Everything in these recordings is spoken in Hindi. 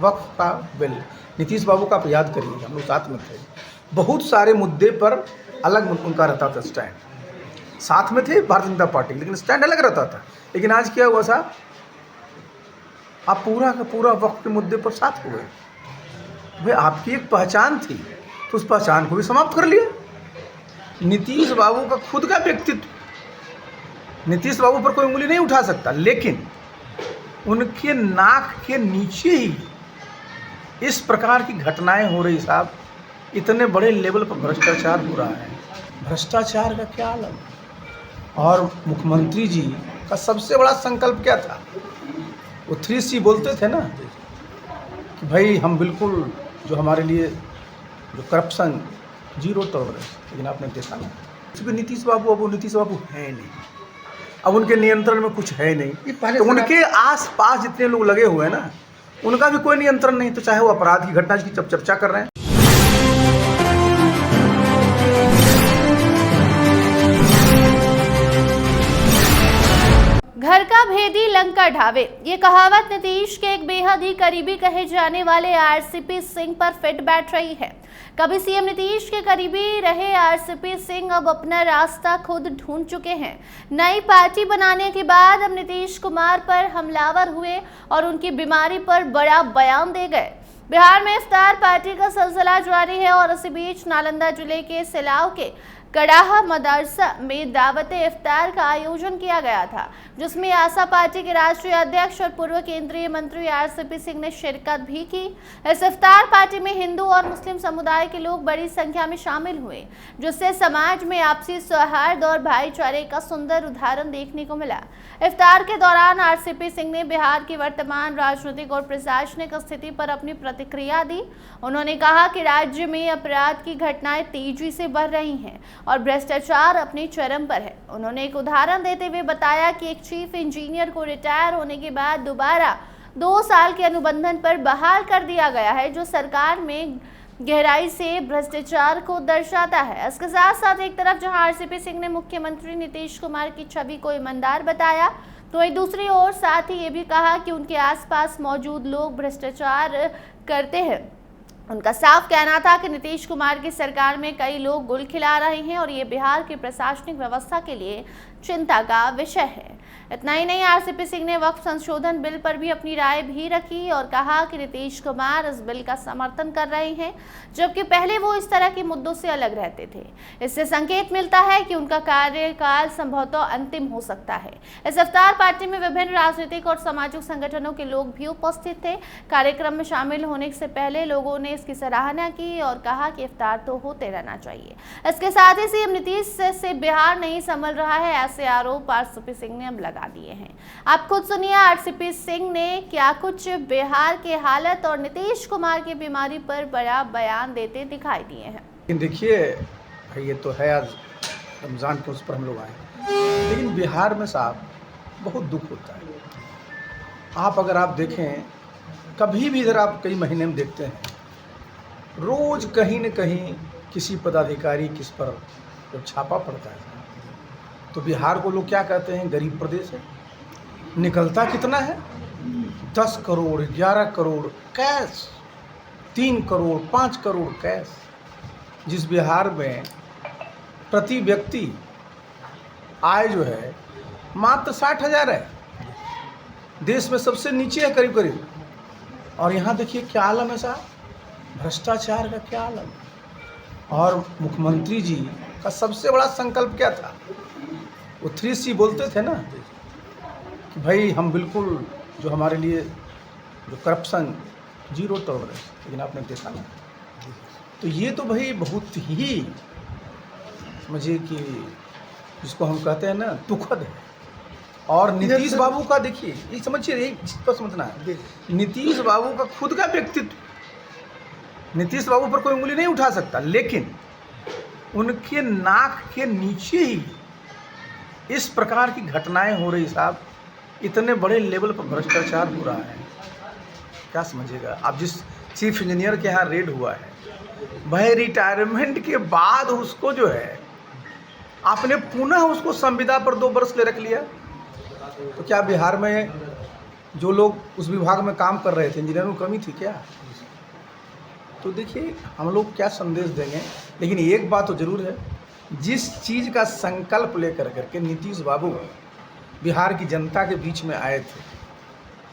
वक्फ का बिल, नीतीश बाबू का आप याद करिए, हम लोग साथ में थे, बहुत सारे मुद्दे पर अलग उनका रहता था स्टैंड, साथ में थे भारतीय जनता पार्टी, लेकिन स्टैंड अलग रहता था। लेकिन आज क्या हुआ साहब, आप पूरा का पूरा वक्फ के मुद्दे पर साथ हुए। भाई आपकी एक पहचान थी, तो उस पहचान को भी समाप्त कर लिया। नीतीश बाबू का खुद का व्यक्तित्व, नीतीश बाबू पर कोई उंगली नहीं उठा सकता, लेकिन उनके नाक के नीचे ही इस प्रकार की घटनाएं हो रही साहब, इतने बड़े लेवल पर भ्रष्टाचार हो रहा है। भ्रष्टाचार का क्या आलम। और मुख्यमंत्री जी का सबसे बड़ा संकल्प क्या था, वो 3C बोलते थे ना कि भाई हम बिल्कुल जो हमारे लिए जो करप्शन, जीरो टॉलरेंस। लेकिन आपने देखा ना, क्योंकि नीतीश बाबू अब वो नीतीश बाबू है नहीं, अब उनके नियंत्रण में कुछ है नहीं। तो उनके आस-पास जितने लोग लगे हुए हैं ना, उनका भी कोई नियंत्रण नहीं। तो चाहे वो अपराध की घटना की जब चर्चा कर रहे हैं, घर का भेदी लंका ढावे, ये कहावत नीतीश के एक बेहद ही करीबी कहे जाने वाले आरसीपी सिंह पर फिट बैठ रही है। कभी सीएम नीतीश के करीबी रहे आरसीपी सिंह अब अपना रास्ता खुद ढूंढ चुके हैं। नई पार्टी बनाने के बाद अब नीतीश कुमार पर हमलावर हुए और उनकी बीमारी पर बड़ा बयान दे गए। बिहार में इफ्तार पार्टी का सिलसिला जारी है और इसी बीच नालंदा जिले के सिलाव के कड़ाहा मदरसा में दावते इफ्तार का आयोजन किया गया था, जिसमें आशा पार्टी के राष्ट्रीय अध्यक्ष और पूर्व केंद्रीय मंत्री आरसीपी सिंह ने शिरकत भी की। इस इफ्तार पार्टी में हिंदू और मुस्लिम समुदाय के लोग बड़ी संख्या में शामिल हुए, जिससे समाज में आपसी सौहार्द और भाईचारे का सुंदर उदाहरण देखने को मिला। इफ्तार के दौरान आरसीपी सिंह ने बिहार की वर्तमान राजनीतिक और प्रशासनिक स्थिति पर अपनी प्रतिक्रिया दी। उन्होंने कहा कि राज्य में अपराध की घटनाएं तेजी से बढ़ रही हैं और भ्रष्टाचार अपने चरम पर है। उन्होंने एक उदाहरण देते हुए बताया कि एक चीफ इंजीनियर को रिटायर होने के बाद दोबारा 2 साल के अनुबंधन पर बहाल कर दिया गया है, जो सरकार में गहराई से भ्रष्टाचार को दर्शाता है। इसके साथ साथ एक तरफ जहां आरसीपी सिंह ने मुख्यमंत्री नीतीश कुमार की छवि को ईमानदार बताया, तो वहीं दूसरी ओर साथ ही ये भी कहा कि उनके आसपास मौजूद लोग भ्रष्टाचार करते हैं। उनका साफ कहना था कि नीतीश कुमार की सरकार में कई लोग गुल खिला रहे हैं और ये बिहार की प्रशासनिक व्यवस्था के लिए चिंता का विषय है। इतना ही नहीं, आरसीपी सिंह ने वक्फ संशोधन बिल पर भी अपनी राय भी रखी और कहा कि नीतीश कुमार इस बिल का समर्थन कर रहे हैं, जबकि पहले वो इस तरह के मुद्दों से अलग रहते थे। इससे संकेत मिलता है कि उनका कार्यकाल संभवतः अंतिम हो सकता है। इस इफ्तार पार्टी में विभिन्न राजनीतिक और सामाजिक संगठनों के लोग भी उपस्थित थे। कार्यक्रम में शामिल होने से पहले लोगों ने इसकी सराहना की और कहा कि इफ्तार तो होते रहना चाहिए। इसके साथ ही सीएम नीतीश से बिहार नहीं संभल रहा है, ऐसे आरोप आरसीपी सिंह ने अब लगा दिए हैं। आप खुद सुनिए आरसीपी सिंह ने क्या कुछ बिहार के हालत और नीतीश कुमार की बीमारी पर बड़ा बयान देते दिखाई दिए हैं। लेकिन देखिए भाई, ये तो है आज रमज़ान के उस पर हम लोग आए, लेकिन बिहार में साहब बहुत दुख होता है। अगर आप देखें, कभी भी इधर आप कई महीने में देखते हैं, रोज़ कहीं न कहीं किसी पदाधिकारी किस पर जब छापा पड़ता है, तो बिहार को लोग क्या कहते हैं, गरीब प्रदेश है। निकलता कितना है, 10 करोड़ 11 करोड़ कैश, 3 करोड़ 5 करोड़ कैश। जिस बिहार में प्रति व्यक्ति आय जो है मात्र 60,000 है, देश में सबसे नीचे है करीब करीब। और यहाँ देखिए क्या आलम है साहब, भ्रष्टाचार का क्या आलम। और मुख्यमंत्री जी का सबसे बड़ा संकल्प क्या था, वो 3C बोलते थे ना कि भाई हम बिल्कुल जो हमारे लिए जो करप्शन, जीरो टॉलरेंस। लेकिन आपने देखा ना, तो ये तो भाई बहुत ही समझिए कि जिसको हम कहते हैं ना दुखद है। और नीतीश बाबू का देखिए, ये समझिए, एक चीज़ पर समझना है, नीतीश बाबू का खुद का व्यक्तित्व, नीतीश बाबू पर कोई उंगली नहीं उठा सकता, लेकिन उनके नाक के नीचे ही इस प्रकार की घटनाएं हो रही साहब, इतने बड़े लेवल पर भ्रष्टाचार हो रहा है, क्या समझिएगा आप। जिस चीफ इंजीनियर के यहाँ रेड हुआ है, वह रिटायरमेंट के बाद उसको जो है आपने पुनः उसको संविदा पर 2 वर्ष ले रख लिया। तो क्या बिहार में जो लोग उस विभाग में काम कर रहे थे, इंजीनियरों की कमी थी क्या? तो देखिए हम लोग क्या संदेश देंगे, लेकिन एक बात तो जरूर है, जिस चीज़ का संकल्प लेकर करके नीतीश बाबू बिहार की जनता के बीच में आए थे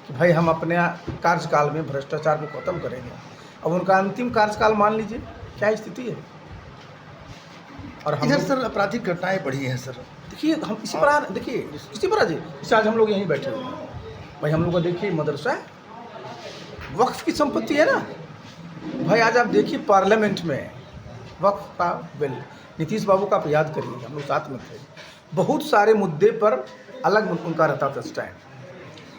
कि भाई हम अपने कार्यकाल में भ्रष्टाचार को खत्म करेंगे, अब उनका अंतिम कार्यकाल मान लीजिए क्या स्थिति है। और हम इधर सर आपराधिक घटनाएं बढ़ी हैं सर। देखिए हम इसी पर देखिए इसी पर जैसे आज हम लोग यहीं बैठे हुए हैं, भाई हम लोग का देखिए मदरसा है, वक्फ की संपत्ति है ना भाई। आज आप देखिए पार्लियामेंट में वक्फ का बिल, नीतीश बाबू का आप याद करिए, हम लोग साथ में थे, बहुत सारे मुद्दे पर अलग उनका रहता था स्टैंड,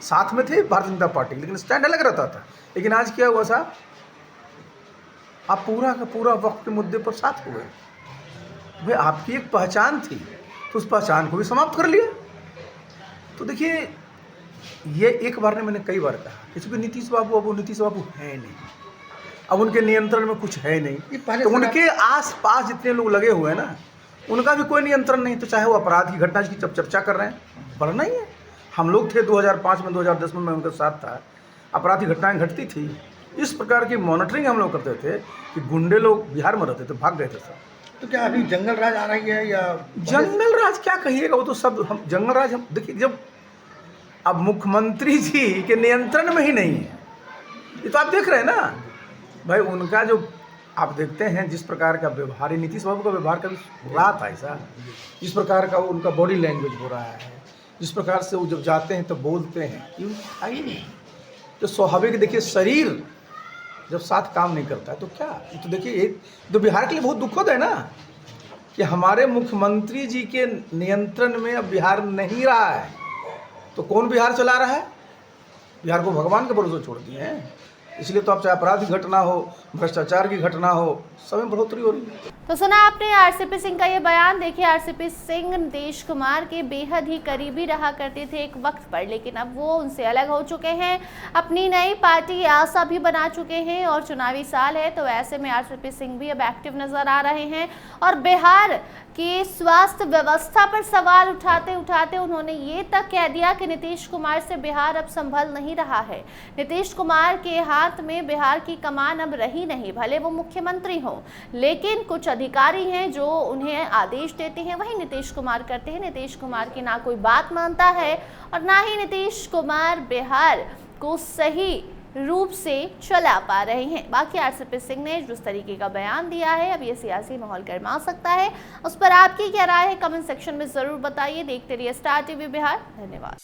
साथ में थे भारतीय जनता पार्टी, लेकिन स्टैंड अलग रहता था। लेकिन आज क्या हुआ साहब, आप पूरा का पूरा वक्फ के मुद्दे पर साथ हुए। भाई आपकी एक पहचान थी तो उस पहचान को भी समाप्त कर लिया। तो देखिए ये एक बार ने मैंने कई बार कहा, क्योंकि नीतीश बाबू अब वो नीतीश बाबू है नहीं, अब उनके नियंत्रण में कुछ है नहीं। तो उनके आस-पास जितने लोग लगे हुए हैं ना, उनका भी कोई नियंत्रण नहीं। तो चाहे वो अपराध की घटना की जब चर्चा कर रहे हैं, बढ़ना ही है। हम लोग थे 2005 में, 2010 में मैं उनके साथ था, अपराध की घटनाएं घटती थी, इस प्रकार की मॉनिटरिंग हम लोग करते थे कि गुंडे लोग बिहार में रहते थे, भाग गए थे सब। तो क्या अभी जंगल राज आ रही है या जंगल राज क्या कहिएगा, वो तो सब हम जंगल राज हम देखिए, जब अब मुख्यमंत्री जी के नियंत्रण में ही नहीं है, ये तो आप देख रहे हैं ना भाई। उनका जो आप देखते हैं जिस प्रकार का व्यवहार, नीतीश बाबू का व्यवहार कभी रहा था ऐसा, जिस प्रकार का उनका बॉडी लैंग्वेज हो रहा है, जिस प्रकार से वो जब जाते हैं तो बोलते हैं, ये था ही नहीं। तो स्वाभाविक देखिए शरीर जब साथ काम नहीं करता है तो क्या, तो देखिए ये तो बिहार के लिए बहुत दुखद है ना कि हमारे मुख्यमंत्री जी के नियंत्रण में अब बिहार नहीं रहा है। तो कौन बिहार चला रहा है? बिहार को भगवान के भरोसे छोड़ दिए हैं। इसलिए तो आप चाहे अपराध की घटना हो, भ्रष्टाचार की घटना हो, सब में बढ़ोतरी हो रही है। तो सुना आपने आरसीपी सिंह का ये बयान। देखिए आरसीपी सिंह नीतीश कुमार के बेहद ही करीबी रहा करते थे एक वक्त पर, लेकिन अब वो उनसे अलग हो चुके हैं, अपनी नई पार्टी आशा भी बना चुके हैं और चुनावी साल है, तो ऐसे में आरसीपी सिंह भी अब एक्टिव नजर आ रहे हैं। और बिहार की स्वास्थ्य व्यवस्था पर सवाल उठाते उठाते उन्होंने ये तक कह दिया कि नीतीश कुमार से बिहार अब संभल नहीं रहा है। नीतीश कुमार के हाथ में बिहार की कमान अब रही नहीं, भले वो मुख्यमंत्री हों, लेकिन कुछ अधिकारी हैं जो उन्हें आदेश देते हैं वही नीतीश कुमार करते हैं। नीतीश कुमार की ना कोई बात मानता है और ना ही नीतीश कुमार बिहार को सही रूप से चला पा रहे हैं। बाकी आरसीपी सिंह ने जिस तरीके का बयान दिया है, अब ये सियासी माहौल गरमा सकता है। उस पर आपकी क्या राय है, कमेंट सेक्शन में जरूर बताइए। देखते रहिए स्टार टीवी बिहार। धन्यवाद।